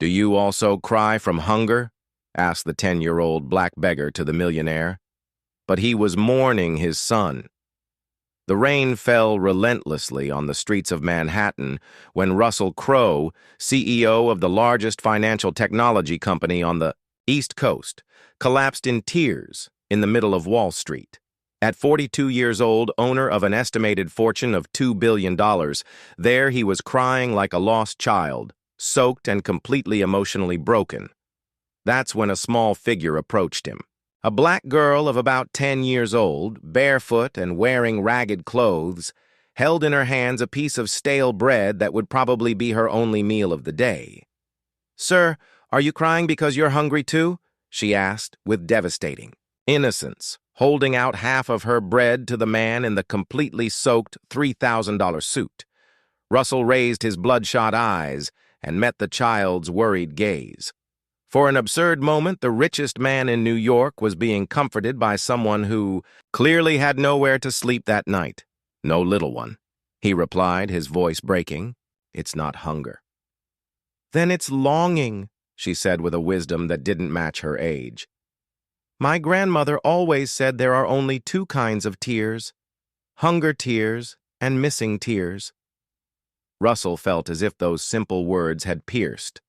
"Do you also cry from hunger?" asked the 10-year-old black beggar to the millionaire. But he was mourning his son. The rain fell relentlessly on the streets of Manhattan when Russell Crowe, CEO of the largest financial technology company on the East Coast, collapsed in tears in the middle of Wall Street. At 42 years old, owner of an estimated fortune of $2 billion, there he was crying like a lost child, soaked and completely emotionally broken. That's when a small figure approached him. A black girl of about 10 years old, barefoot and wearing ragged clothes, held in her hands a piece of stale bread that would probably be her only meal of the day. "Sir, are you crying because you're hungry too?" she asked with devastating innocence, holding out half of her bread to the man in the completely soaked $3,000 suit. Russell raised his bloodshot eyes and met the child's worried gaze. For an absurd moment, the richest man in New York was being comforted by someone who clearly had nowhere to sleep that night. "No, little one," he replied, his voice breaking. "It's not hunger." "Then it's longing," she said with a wisdom that didn't match her age. "My grandmother always said there are only two kinds of tears: hunger tears and missing tears." Russell felt as if those simple words had pierced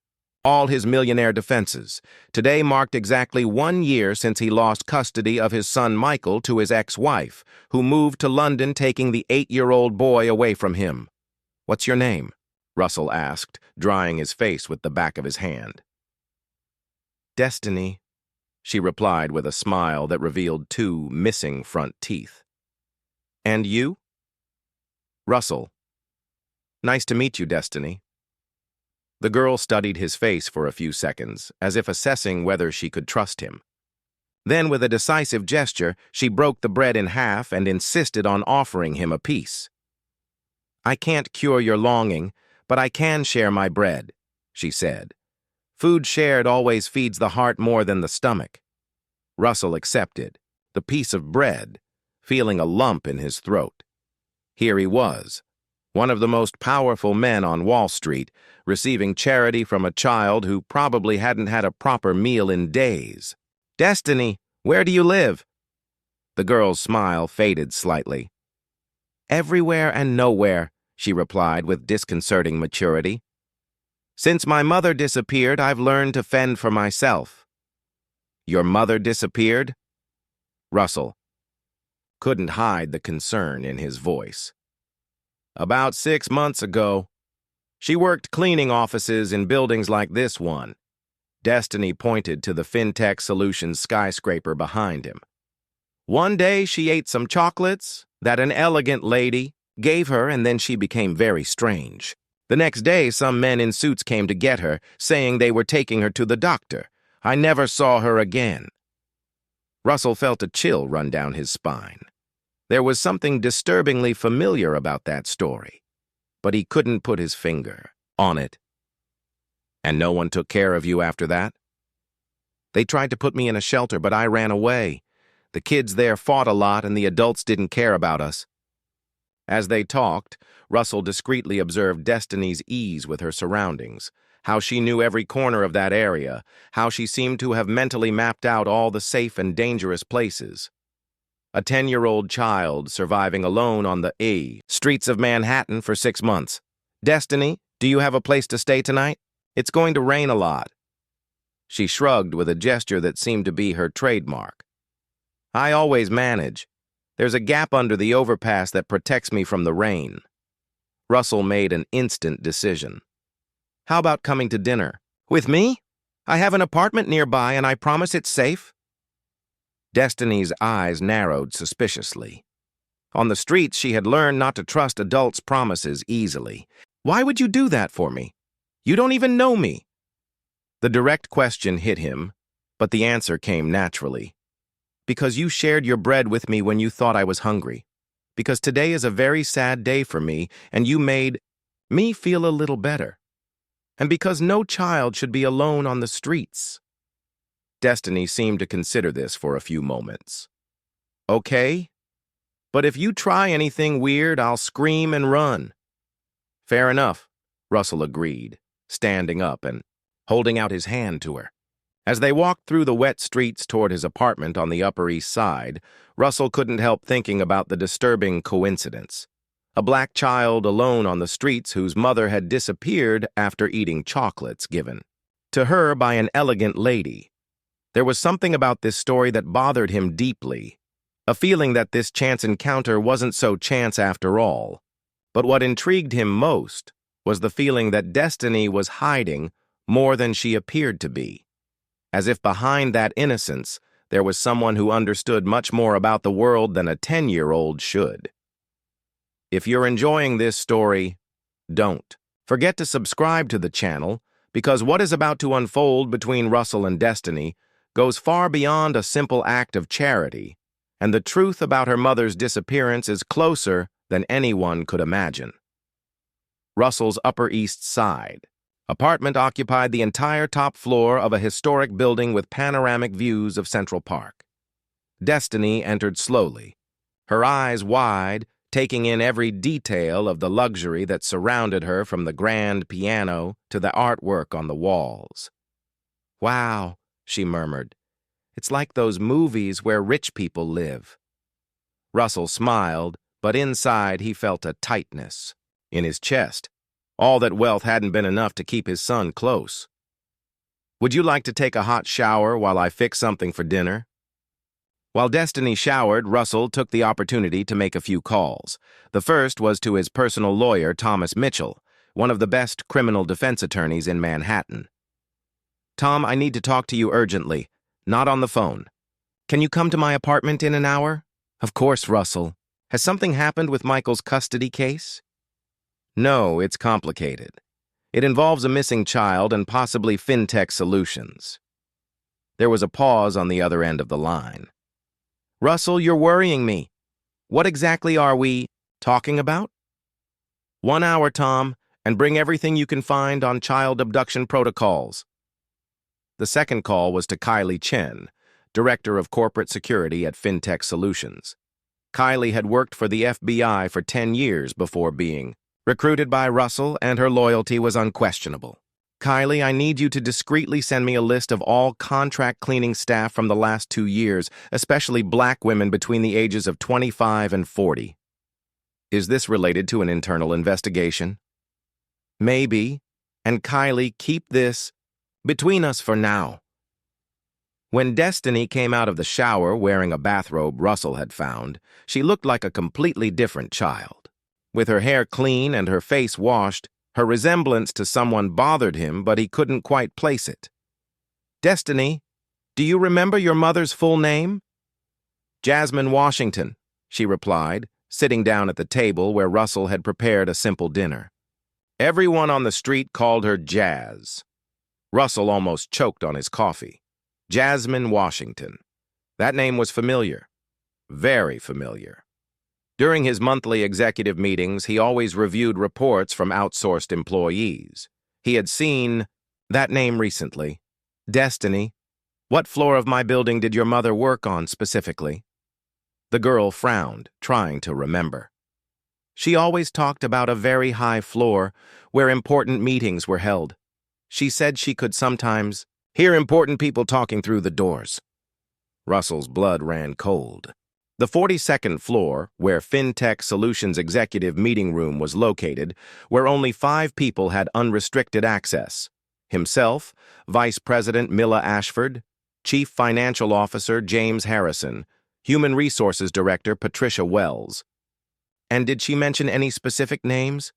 all his millionaire defenses. Today marked exactly 1 year since he lost custody of his son Michael to his ex-wife, who moved to London, taking the 8-year-old boy away from him. "What's your name?" Russell asked, drying his face with the back of his hand. "Destiny," she replied with a smile that revealed 2 missing front teeth. "And you?" "Russell." "Nice to meet you, Destiny." The girl studied his face for a few seconds, as if assessing whether she could trust him. Then, with a decisive gesture, she broke the bread in half and insisted on offering him a piece. "I can't cure your longing, but I can share my bread," she said. "Food shared always feeds the heart more than the stomach." Russell accepted the piece of bread, feeling a lump in his throat. Here he was, one of the most powerful men on Wall Street, receiving charity from a child who probably hadn't had a proper meal in days. "Destiny, where do you live?" The girl's smile faded slightly. "Everywhere and nowhere," she replied with disconcerting maturity. "Since my mother disappeared, I've learned to fend for myself." "Your mother disappeared?" Russell couldn't hide the concern in his voice. "About 6 months ago. She worked cleaning offices in buildings like this one." Destiny pointed to the fintech solutions skyscraper behind him. "One day she ate some chocolates that an elegant lady gave her, and then she became very strange. The next day, some men in suits came to get her, saying they were taking her to the doctor. I never saw her again." Russell felt a chill run down his spine. There was something disturbingly familiar about that story, but he couldn't put his finger on it. "And no one took care of you after that?" "They tried to put me in a shelter, but I ran away. The kids there fought a lot, and the adults didn't care about us." As they talked, Russell discreetly observed Destiny's ease with her surroundings, how she knew every corner of that area, how she seemed to have mentally mapped out all the safe and dangerous places. A 10-year-old child surviving alone on the streets of Manhattan for 6 months. "Destiny, do you have a place to stay tonight? It's going to rain a lot." She shrugged with a gesture that seemed to be her trademark. "I always manage. There's a gap under the overpass that protects me from the rain." Russell made an instant decision. "How about coming to dinner? With me? I have an apartment nearby and I promise it's safe." Destiny's eyes narrowed suspiciously. On the streets, she had learned not to trust adults' promises easily. "Why would you do that for me? You don't even know me." The direct question hit him, but the answer came naturally. "Because you shared your bread with me when you thought I was hungry. Because today is a very sad day for me, and you made me feel a little better. And because no child should be alone on the streets." Destiny seemed to consider this for a few moments. "Okay, but if you try anything weird, I'll scream and run." "Fair enough," Russell agreed, standing up and holding out his hand to her. As they walked through the wet streets toward his apartment on the Upper East Side, Russell couldn't help thinking about the disturbing coincidence. A black child alone on the streets whose mother had disappeared after eating chocolates given to her by an elegant lady. There was something about this story that bothered him deeply, a feeling that this chance encounter wasn't so chance after all. But what intrigued him most was the feeling that destiny was hiding more than she appeared to be, as if behind that innocence there was someone who understood much more about the world than a 10-year-old should. If you're enjoying this story, don't forget to subscribe to the channel, because what is about to unfold between Russell and Destiny goes far beyond a simple act of charity, and the truth about her mother's disappearance is closer than anyone could imagine. Russell's Upper East Side apartment occupied the entire top floor of a historic building with panoramic views of Central Park. Destiny entered slowly, her eyes wide, taking in every detail of the luxury that surrounded her, from the grand piano to the artwork on the walls. "Wow," she murmured. "It's like those movies where rich people live." Russell smiled, but inside he felt a tightness in his chest. All that wealth hadn't been enough to keep his son close. "Would you like to take a hot shower while I fix something for dinner?" While Destiny showered, Russell took the opportunity to make a few calls. The first was to his personal lawyer, Thomas Mitchell, one of the best criminal defense attorneys in Manhattan. "Tom, I need to talk to you urgently. Not on the phone. Can you come to my apartment in an hour?" "Of course, Russell. Has something happened with Michael's custody case?" "No, it's complicated. It involves a missing child and possibly fintech solutions." There was a pause on the other end of the line. "Russell, you're worrying me. What exactly are we talking about?" "1 hour, Tom, and bring everything you can find on child abduction protocols." The second call was to Kylie Chen, Director of Corporate Security at Fintech Solutions. Kylie had worked for the FBI for 10 years before being recruited by Russell, and her loyalty was unquestionable. "Kylie, I need you to discreetly send me a list of all contract cleaning staff from the last 2 years, especially black women between the ages of 25 and 40. "Is this related to an internal investigation?" "Maybe. And Kylie, keep this between us for now." When Destiny came out of the shower wearing a bathrobe Russell had found, she looked like a completely different child. With her hair clean and her face washed, her resemblance to someone bothered him, but he couldn't quite place it. "Destiny, do you remember your mother's full name?" "Jasmine Washington," she replied, sitting down at the table where Russell had prepared a simple dinner. Everyone on the street called her Jazz. Russell almost choked on his coffee. Jasmine Washington. That name was familiar. Very familiar. During his monthly executive meetings, he always reviewed reports from outsourced employees. He had seen that name recently. "Destiny, what floor of my building did your mother work on specifically?" The girl frowned, trying to remember. "She always talked about a very high floor where important meetings were held. She said she could sometimes hear important people talking through the doors." Russell's blood ran cold. The 42nd floor, where Fintech Solutions Executive Meeting Room was located, where only 5 people had unrestricted access: himself, Vice President Milla Ashford, Chief Financial Officer James Harrison, Human Resources Director Patricia Wells. And did she mention any specific names?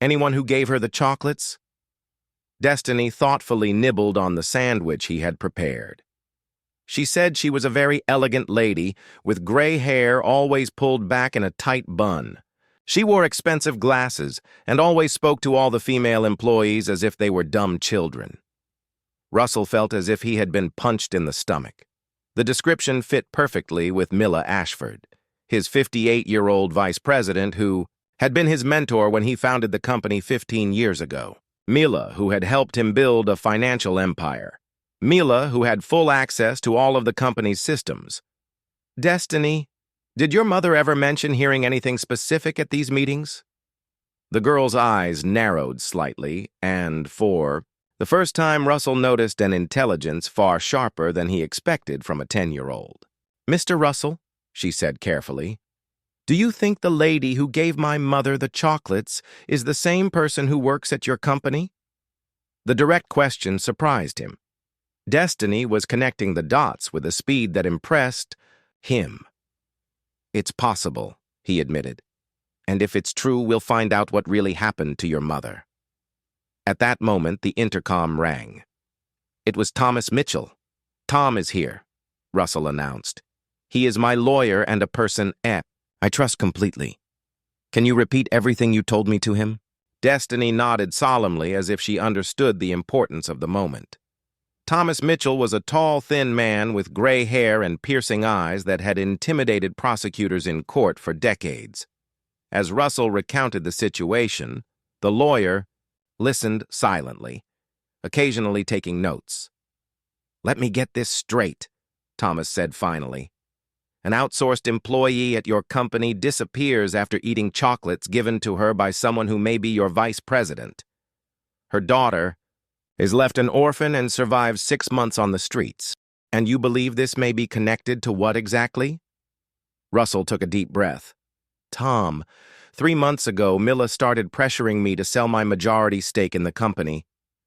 Anyone who gave her the chocolates? Destiny thoughtfully nibbled on the sandwich he had prepared. She said she was a very elegant lady, with gray hair always pulled back in a tight bun. She wore expensive glasses and always spoke to all the female employees as if they were dumb children. Russell felt as if he had been punched in the stomach. The description fit perfectly with Milla Ashford, his 58-year-old vice president who had been his mentor when he founded the company 15 years ago. Milla, who had helped him build a financial empire. Milla, who had full access to all of the company's systems. "Destiny, did your mother ever mention hearing anything specific at these meetings?" The girl's eyes narrowed slightly, and for The first time Russell noticed an intelligence far sharper than he expected from a 10-year-old. "Mr. Russell," she said carefully, "do you think the lady who gave my mother the chocolates is the same person who works at your company?" The direct question surprised him. Destiny was connecting the dots with a speed that impressed him. "It's possible," he admitted. "And if it's true, we'll find out what really happened to your mother." At that moment, the intercom rang. It was Thomas Mitchell. "Tom is here," Russell announced. "He is my lawyer and a person I trust completely. Can you repeat everything you told me to him?" Destiny nodded solemnly as if she understood the importance of the moment. Thomas Mitchell was a tall, thin man with gray hair and piercing eyes that had intimidated prosecutors in court for decades. As Russell recounted the situation, the lawyer listened silently, occasionally taking notes. "Let me get this straight," Thomas said finally. "An outsourced employee at your company disappears after eating chocolates given to her by someone who may be your vice president. Her daughter is left an orphan and survives 6 months on the streets. And you believe this may be connected to what exactly?" Russell took a deep breath. "Tom, 3 months ago, Milla started pressuring me to sell my majority stake in the company.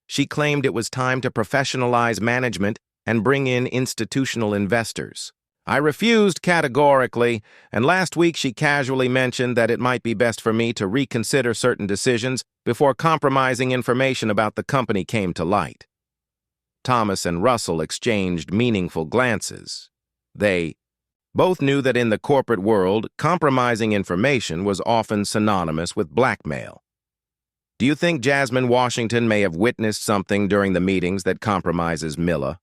She claimed it was time to professionalize management and bring in institutional investors. I refused categorically, and last week she casually mentioned that it might be best for me to reconsider certain decisions before compromising information about the company came to light." Thomas and Russell exchanged meaningful glances. They both knew that in the corporate world, compromising information was often synonymous with blackmail. "Do you think Jasmine Washington may have witnessed something during the meetings that compromises Milla?"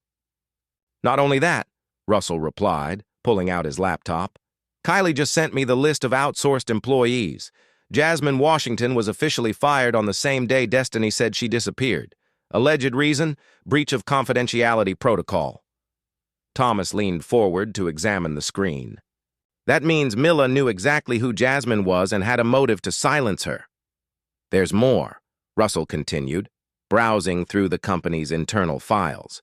"Not only that," Russell replied, pulling out his laptop. "Kylie just sent me the list of outsourced employees. Jasmine Washington was officially fired on the same day Destiny said she disappeared. Alleged reason? Breach of confidentiality protocol." Thomas leaned forward to examine the screen. "That means Milla knew exactly who Jasmine was and had a motive to silence her." "There's more," Russell continued, browsing through the company's internal files.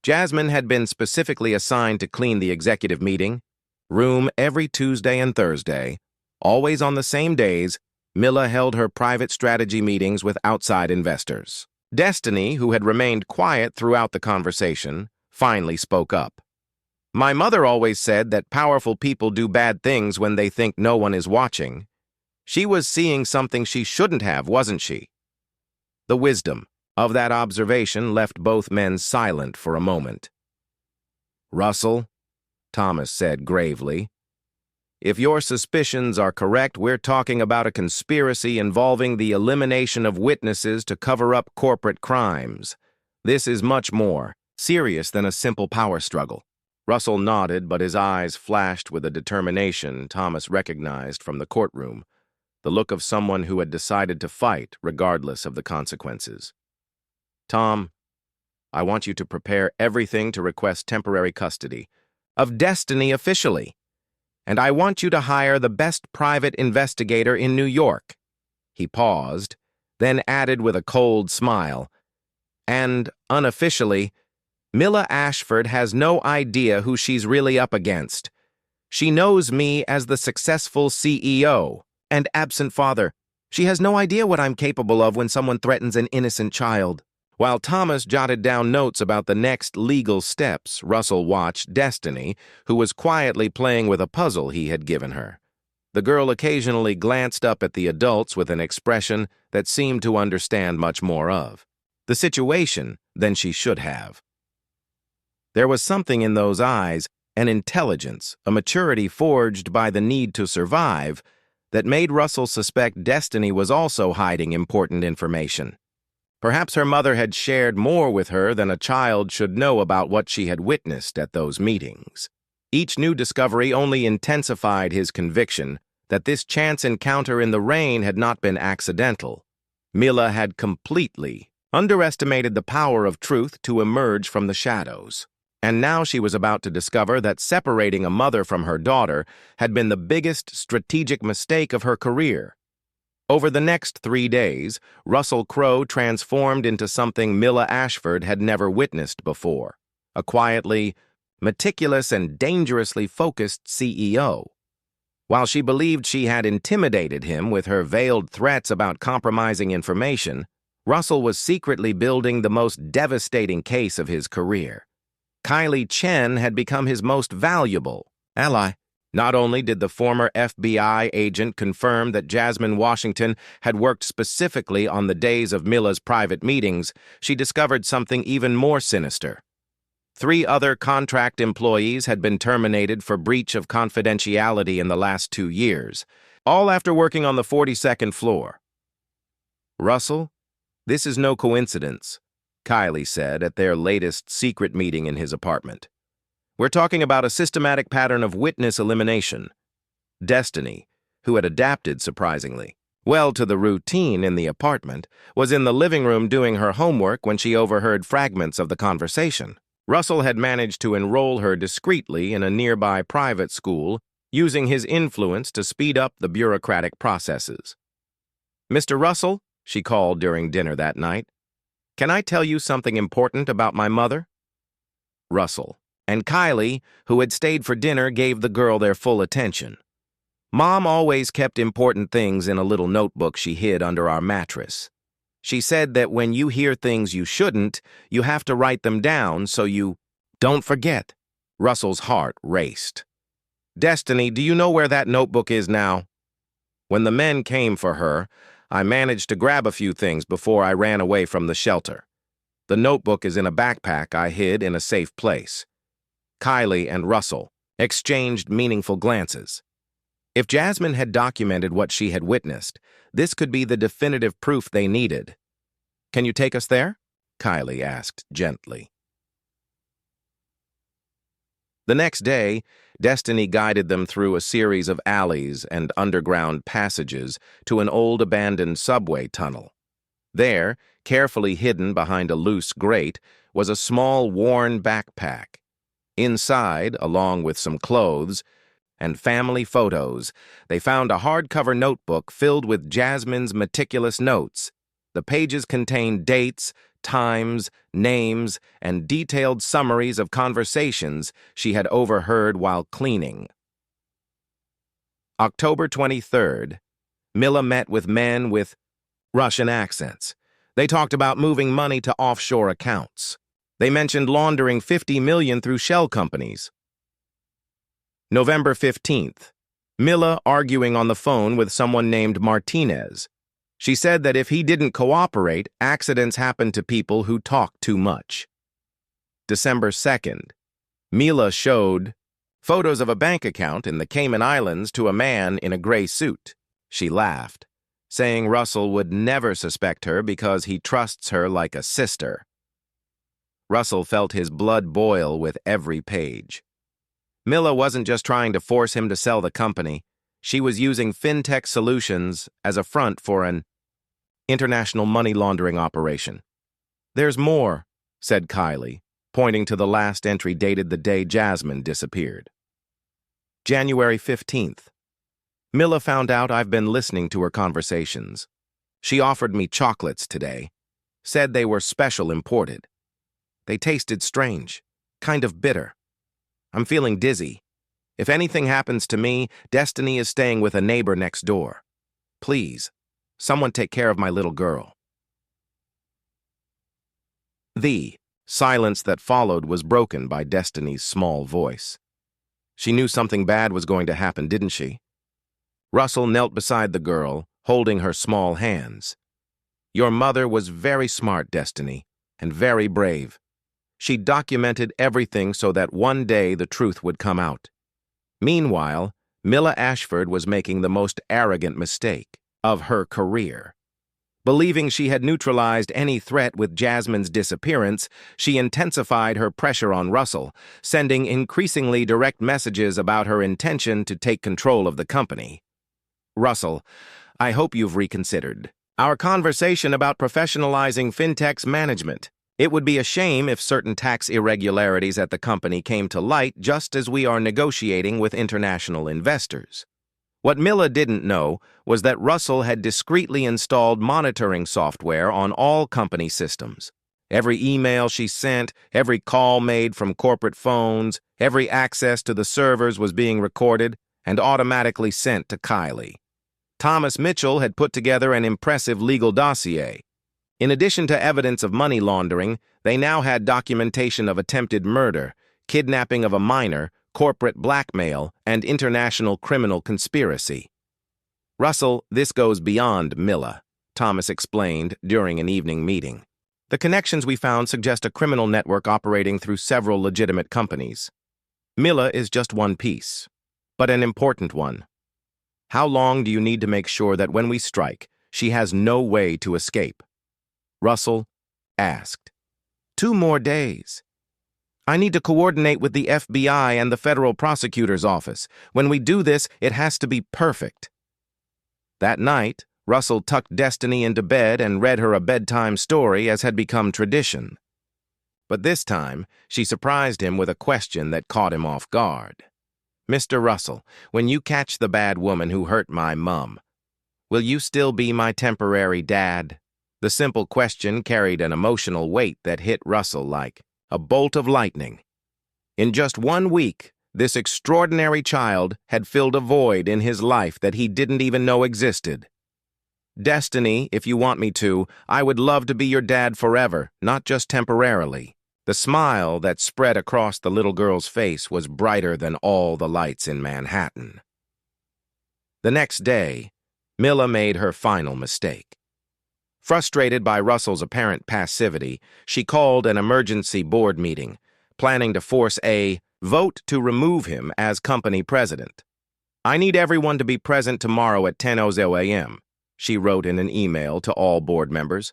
Jasmine had been specifically assigned to clean the executive meeting room every Tuesday and Thursday. Always on the same days, Milla held her private strategy meetings with outside investors. Destiny, who had remained quiet throughout the conversation, finally spoke up. "My mother always said that powerful people do bad things when they think no one is watching. She was seeing something she shouldn't have, wasn't she?" The wisdom of that observation left both men silent for a moment. "Russell," Thomas said gravely, "if your suspicions are correct, we're talking about a conspiracy involving the elimination of witnesses to cover up corporate crimes. This is much more serious than a simple power struggle." Russell nodded, but his eyes flashed with a determination Thomas recognized from the courtroom, the look of someone who had decided to fight regardless of the consequences. "Tom, I want you to prepare everything to request temporary custody of Destiny officially. And I want you to hire the best private investigator in New York." He paused, then added with a cold smile, "And, unofficially, Milla Ashford has no idea who she's really up against. She knows me as the successful CEO and absent father. She has no idea what I'm capable of when someone threatens an innocent child." While Thomas jotted down notes about the next legal steps, Russell watched Destiny, who was quietly playing with a puzzle he had given her. The girl occasionally glanced up at the adults with an expression that seemed to understand much more of the situation than she should have. There was something in those eyes, an intelligence, a maturity forged by the need to survive, that made Russell suspect Destiny was also hiding important information. Perhaps her mother had shared more with her than a child should know about what she had witnessed at those meetings. Each new discovery only intensified his conviction that this chance encounter in the rain had not been accidental. Milla had completely underestimated the power of truth to emerge from the shadows. And now she was about to discover that separating a mother from her daughter had been the biggest strategic mistake of her career. Over the next 3 days, Russell Crowe transformed into something Milla Ashford had never witnessed before, a quietly meticulous and dangerously focused CEO. While she believed she had intimidated him with her veiled threats about compromising information, Russell was secretly building the most devastating case of his career. Kylie Chen had become his most valuable ally. Not only did the former FBI agent confirm that Jasmine Washington had worked specifically on the days of Milla's private meetings, she discovered something even more sinister. 3 other contract employees had been terminated for breach of confidentiality in the last 2 years, all after working on the 42nd floor. "Russell, this is no coincidence," Kylie said at their latest secret meeting in his apartment. "We're talking about a systematic pattern of witness elimination." Destiny, who had adapted surprisingly well to the routine in the apartment, was in the living room doing her homework when she overheard fragments of the conversation. Russell had managed to enroll her discreetly in a nearby private school, using his influence to speed up the bureaucratic processes. "Mr. Russell," she called during dinner that night, "can I tell you something important about my mother?" Russell and Kylie, who had stayed for dinner, gave the girl their full attention. "Mom always kept important things in a little notebook she hid under our mattress. She said that when you hear things you shouldn't, you have to write them down so you don't forget." Russell's heart raced. "Destiny, do you know where that notebook is now?" "When the men came for her, I managed to grab a few things before I ran away from the shelter. The notebook is in a backpack I hid in a safe place." Kylie and Russell exchanged meaningful glances. If Jasmine had documented what she had witnessed, this could be the definitive proof they needed. "Can you take us there?" Kylie asked gently. The next day, Destiny guided them through a series of alleys and underground passages to an old abandoned subway tunnel. There, carefully hidden behind a loose grate, was a small worn backpack. Inside, along with some clothes and family photos, they found a hardcover notebook filled with Jasmine's meticulous notes. The pages contained dates, times, names, and detailed summaries of conversations she had overheard while cleaning. October 23rd, Milla met with men with Russian accents. They talked about moving money to offshore accounts. They mentioned laundering $50 million through shell companies. November 15th, Milla arguing on the phone with someone named Martinez. She said that if he didn't cooperate, accidents happened to people who talk too much. December 2nd, Milla showed photos of a bank account in the Cayman Islands to a man in a gray suit. She laughed, saying Russell would never suspect her because he trusts her like a sister. Russell felt his blood boil with every page. Milla wasn't just trying to force him to sell the company. She was using fintech solutions as a front for an international money laundering operation. "There's more," said Kylie, pointing to the last entry dated the day Jasmine disappeared. January 15th. Milla found out I've been listening to her conversations. She offered me chocolates today, said they were special imported. They tasted strange, kind of bitter. I'm feeling dizzy. If anything happens to me, Destiny is staying with a neighbor next door. Please, someone take care of my little girl. The silence that followed was broken by Destiny's small voice. She knew something bad was going to happen, didn't she? Russell knelt beside the girl, holding her small hands. "Your mother was very smart, Destiny, and very brave. She documented everything so that one day the truth would come out. Meanwhile, Milla Ashford was making the most arrogant mistake of her career. Believing she had neutralized any threat with Jasmine's disappearance, she intensified her pressure on Russell, sending increasingly direct messages about her intention to take control of the company. "Russell, I hope you've reconsidered our conversation about professionalizing fintech's management. It would be a shame if certain tax irregularities at the company came to light just as we are negotiating with international investors. What Milla didn't know was that Russell had discreetly installed monitoring software on all company systems. Every email she sent, every call made from corporate phones, every access to the servers was being recorded and automatically sent to Kylie. Thomas Mitchell had put together an impressive legal dossier. In addition to evidence of money laundering, they now had documentation of attempted murder, kidnapping of a minor, corporate blackmail, and international criminal conspiracy. "Russell, this goes beyond Milla," Thomas explained during an evening meeting. "The connections we found suggest a criminal network operating through several legitimate companies. Milla is just one piece, but an important one. How long do you need to make sure that when we strike, she has no way to escape?" Russell asked. 2 more days. I need to coordinate with the FBI and the federal prosecutor's office. When we do this, it has to be perfect." That night, Russell tucked Destiny into bed and read her a bedtime story as had become tradition. But this time, she surprised him with a question that caught him off guard. "Mr. Russell, when you catch the bad woman who hurt my mum, will you still be my temporary dad?" The simple question carried an emotional weight that hit Russell like a bolt of lightning. In just 1 week, this extraordinary child had filled a void in his life that he didn't even know existed. "Destiny, if you want me to, I would love to be your dad forever, not just temporarily." The smile that spread across the little girl's face was brighter than all the lights in Manhattan. The next day, Milla made her final mistake. Frustrated by Russell's apparent passivity, she called an emergency board meeting, planning to force a vote to remove him as company president. "I need everyone to be present tomorrow at 10:00 a.m., she wrote in an email to all board members.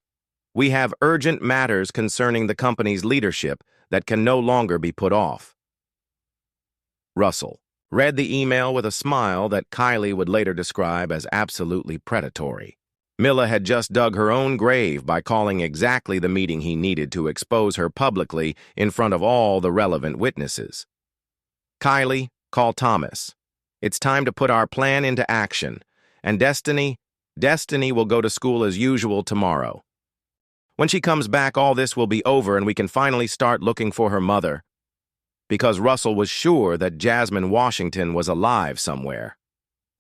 "We have urgent matters concerning the company's leadership that can no longer be put off." Russell read the email with a smile that Kylie would later describe as absolutely predatory. Milla had just dug her own grave by calling exactly the meeting he needed to expose her publicly in front of all the relevant witnesses. "Kylie, call Thomas. It's time to put our plan into action. And Destiny will go to school as usual tomorrow. When she comes back, all this will be over and we can finally start looking for her mother." Because Russell was sure that Jasmine Washington was alive somewhere.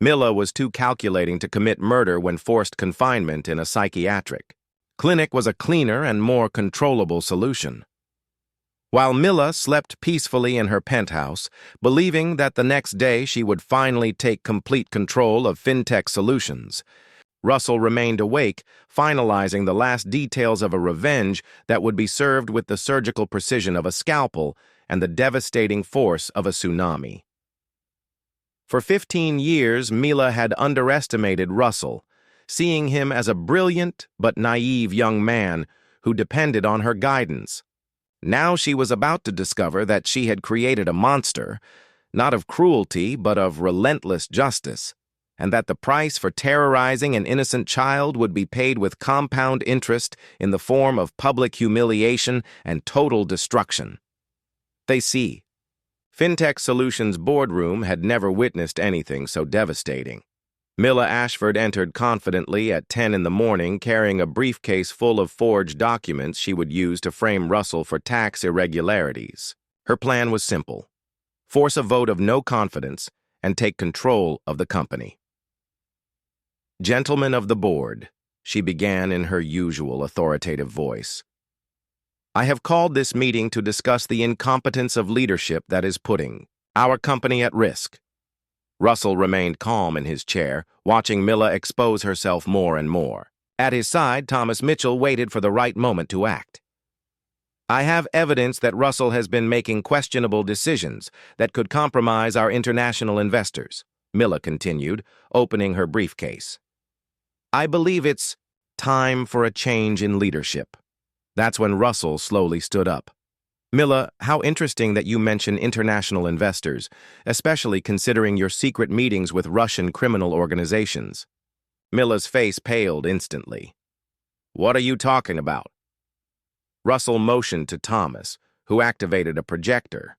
Milla was too calculating to commit murder when forced confinement in a psychiatric clinic was a cleaner and more controllable solution. While Milla slept peacefully in her penthouse, believing that the next day she would finally take complete control of fintech solutions, Russell remained awake, finalizing the last details of a revenge that would be served with the surgical precision of a scalpel and the devastating force of a tsunami. For 15 years, Milla had underestimated Russell, seeing him as a brilliant but naive young man who depended on her guidance. Now she was about to discover that she had created a monster, not of cruelty but of relentless justice, and that the price for terrorizing an innocent child would be paid with compound interest in the form of public humiliation and total destruction. They see. Fintech Solutions' boardroom had never witnessed anything so devastating. Milla Ashford entered confidently at 10 in the morning, carrying a briefcase full of forged documents she would use to frame Russell for tax irregularities. Her plan was simple: force a vote of no confidence and take control of the company. "Gentlemen of the board," she began in her usual authoritative voice, "I have called this meeting to discuss the incompetence of leadership that is putting our company at risk." Russell remained calm in his chair, watching Milla expose herself more and more. At his side, Thomas Mitchell waited for the right moment to act. "I have evidence that Russell has been making questionable decisions that could compromise our international investors," Milla continued, opening her briefcase. "I believe it's time for a change in leadership." That's when Russell slowly stood up. "Milla, how interesting that you mention international investors, especially considering your secret meetings with Russian criminal organizations." Milla's face paled instantly. "What are you talking about?" Russell motioned to Thomas, who activated a projector.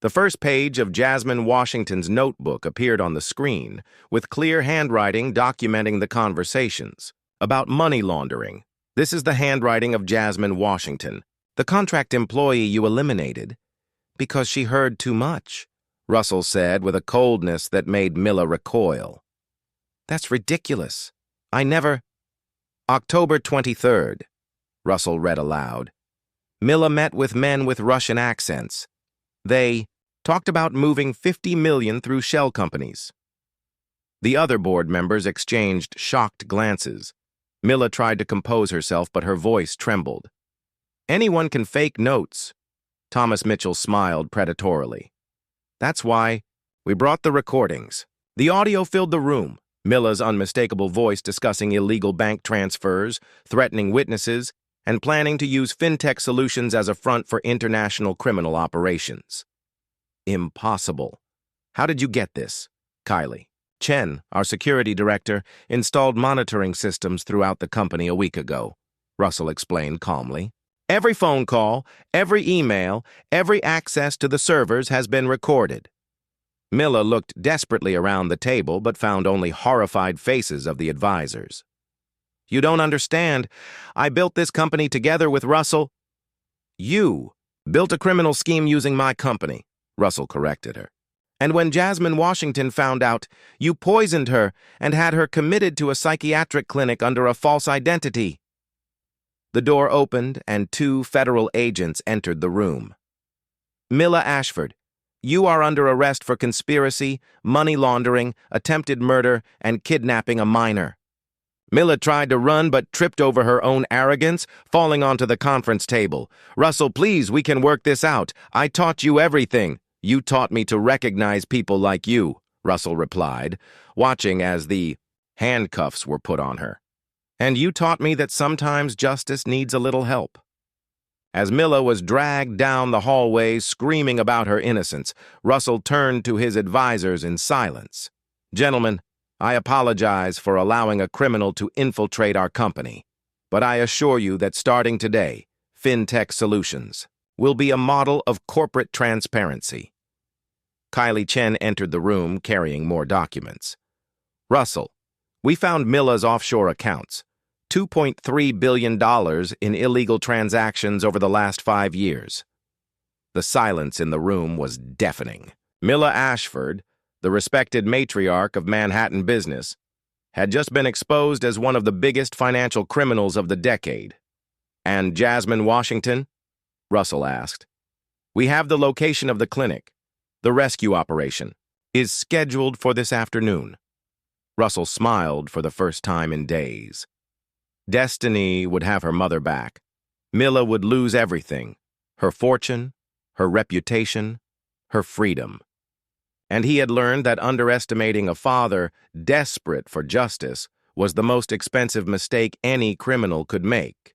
The first page of Jasmine Washington's notebook appeared on the screen, with clear handwriting documenting the conversations about money laundering. This is the handwriting of Jasmine Washington, the contract employee you eliminated because she heard too much, Russell said with a coldness that made Milla recoil. That's ridiculous. I never... October 23rd, Russell read aloud. Milla met with men with Russian accents. They talked about moving $50 million through shell companies. The other board members exchanged shocked glances. Milla tried to compose herself, but her voice trembled. Anyone can fake notes. Thomas Mitchell smiled predatorily. That's why we brought the recordings. The audio filled the room. Milla's unmistakable voice discussing illegal bank transfers, threatening witnesses, and planning to use fintech solutions as a front for international criminal operations. Impossible. How did you get this? Kylie. Chen, our security director, installed monitoring systems throughout the company a week ago, Russell explained calmly. Every phone call, every email, every access to the servers has been recorded. Milla looked desperately around the table but found only horrified faces of the advisors. You don't understand. I built this company together with Russell. You built a criminal scheme using my company, Russell corrected her. And when Jasmine Washington found out, you poisoned her and had her committed to a psychiatric clinic under a false identity. The door opened and 2 federal agents entered the room. Milla Ashford, you are under arrest for conspiracy, money laundering, attempted murder, and kidnapping a minor. Milla tried to run but tripped over her own arrogance, falling onto the conference table. Russell, please, we can work this out. I taught you everything. You taught me to recognize people like you, Russell replied, watching as the handcuffs were put on her. And you taught me that sometimes justice needs a little help. As Milla was dragged down the hallway screaming about her innocence, Russell turned to his advisors in silence. Gentlemen, I apologize for allowing a criminal to infiltrate our company, but I assure you that starting today, FinTech Solutions will be a model of corporate transparency. Kylie Chen entered the room carrying more documents. Russell, we found Milla's offshore accounts, $2.3 billion in illegal transactions over the last 5 years. The silence in the room was deafening. Milla Ashford, the respected matriarch of Manhattan business, had just been exposed as one of the biggest financial criminals of the decade. And Jasmine Washington? Russell asked. We have the location of the clinic. The rescue operation is scheduled for this afternoon. Russell smiled for the first time in days. Destiny would have her mother back. Milla would lose everything, her fortune, her reputation, her freedom. And he had learned that underestimating a father desperate for justice was the most expensive mistake any criminal could make.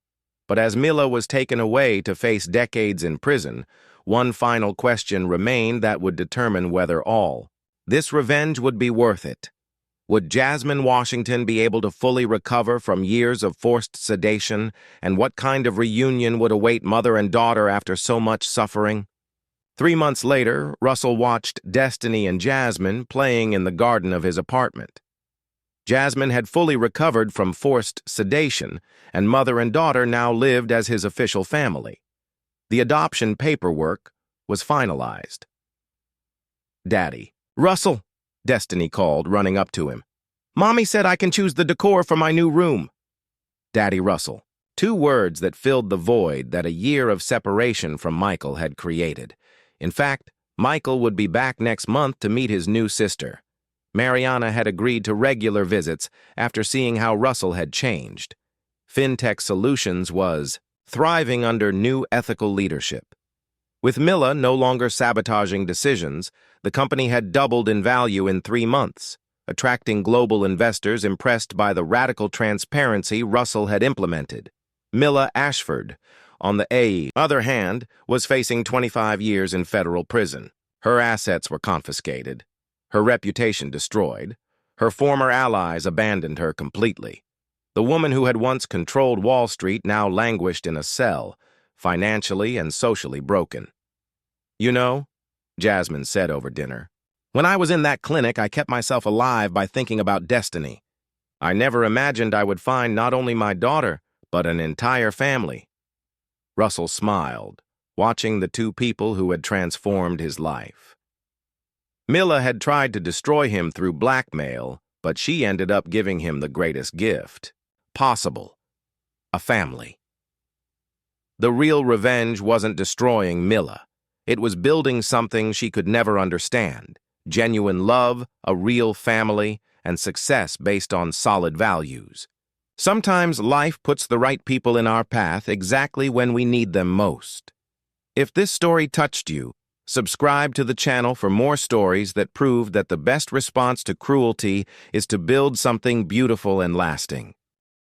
But as Milla was taken away to face decades in prison, one final question remained that would determine whether all this revenge would be worth it. Would Jasmine Washington be able to fully recover from years of forced sedation, and what kind of reunion would await mother and daughter after so much suffering? 3 months later, Russell watched Destiny and Jasmine playing in the garden of his apartment. Jasmine had fully recovered from forced sedation, and mother and daughter now lived as his official family. The adoption paperwork was finalized. Daddy. Russell, Destiny called, running up to him. Mommy said I can choose the decor for my new room. Daddy Russell. 2 words that filled the void that a year of separation from Michael had created. In fact, Michael would be back next month to meet his new sister. Mariana had agreed to regular visits after seeing how Russell had changed. FinTech Solutions was thriving under new ethical leadership. With Milla no longer sabotaging decisions, the company had doubled in value in 3 months, attracting global investors impressed by the radical transparency Russell had implemented. Milla Ashford, on the other hand, was facing 25 years in federal prison. Her assets were confiscated, her reputation destroyed, her former allies abandoned her completely. The woman who had once controlled Wall Street now languished in a cell, financially and socially broken. You know, Jasmine said over dinner. When I was in that clinic, I kept myself alive by thinking about destiny. I never imagined I would find not only my daughter, but an entire family. Russell smiled, watching the two people who had transformed his life. Milla had tried to destroy him through blackmail, but she ended up giving him the greatest gift possible: a family. The real revenge wasn't destroying Milla. It was building something she could never understand: genuine love, a real family, and success based on solid values. Sometimes life puts the right people in our path exactly when we need them most. If this story touched you, subscribe to the channel for more stories that prove that the best response to cruelty is to build something beautiful and lasting.